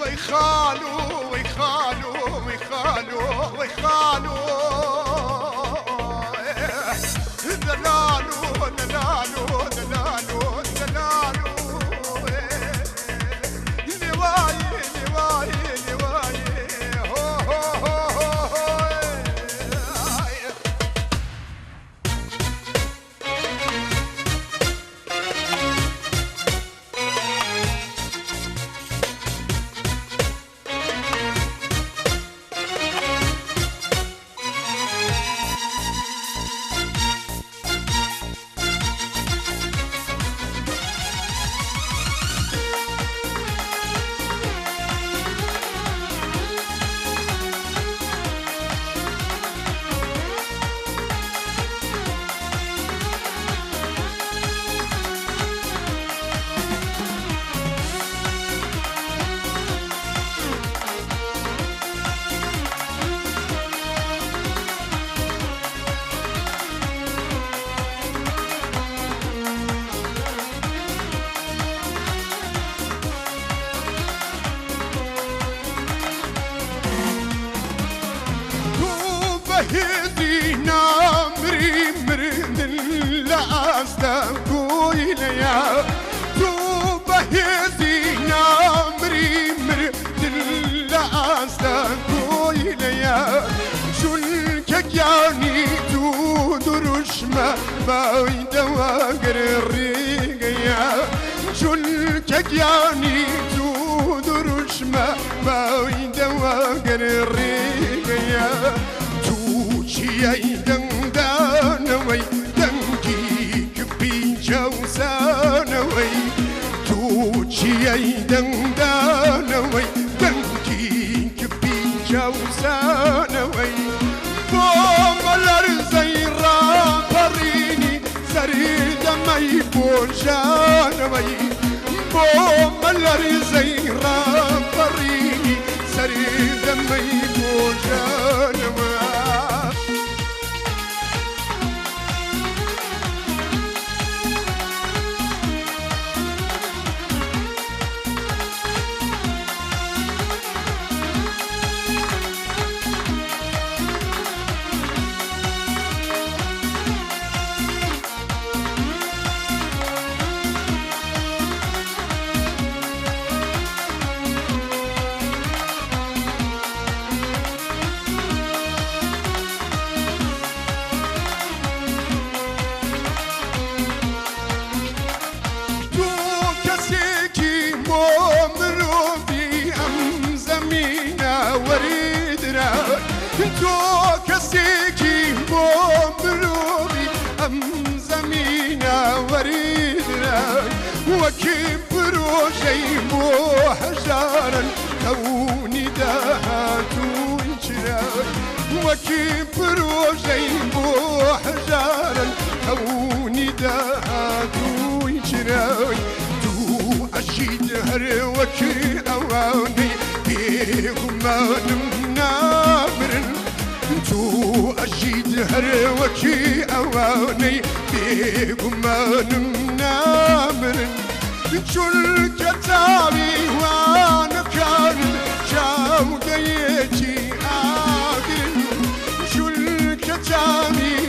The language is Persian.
وي خالو وي خالو وي خالو وي خالو دلالو دلالو دلالو دلالو لواي لواي لواي هو هو هو هذي نامري مرد الأسلام كويليا توبة هذي نامري مرد الأسلام كويليا شلك يعني تدرش ما بايد واقر الريقيا شلك يعني تدرش ما بايد واقر الريقيا يا دندانوي دنكي كبي جوزانوي توجي يا دندانوي دنكي كبي جوزانوي بوملر زيرا بريني زريد ما يبوجانوي بوملر زيرا بريني زريد ما يبوجانوي تو كسيكي بومروبي أم زمينا وريدنا وكبرو جيبو حجارا كوني دهاتو انشراي وكبرو جيبو حجارا كوني دهاتو انشراي تو أشيد هر وكي أواني بيهما نمنامرن تو أشيد هر وكي أواني بيهما نمنامرن شل كتابي وانا كان شاو ديتي آخر شل كتابي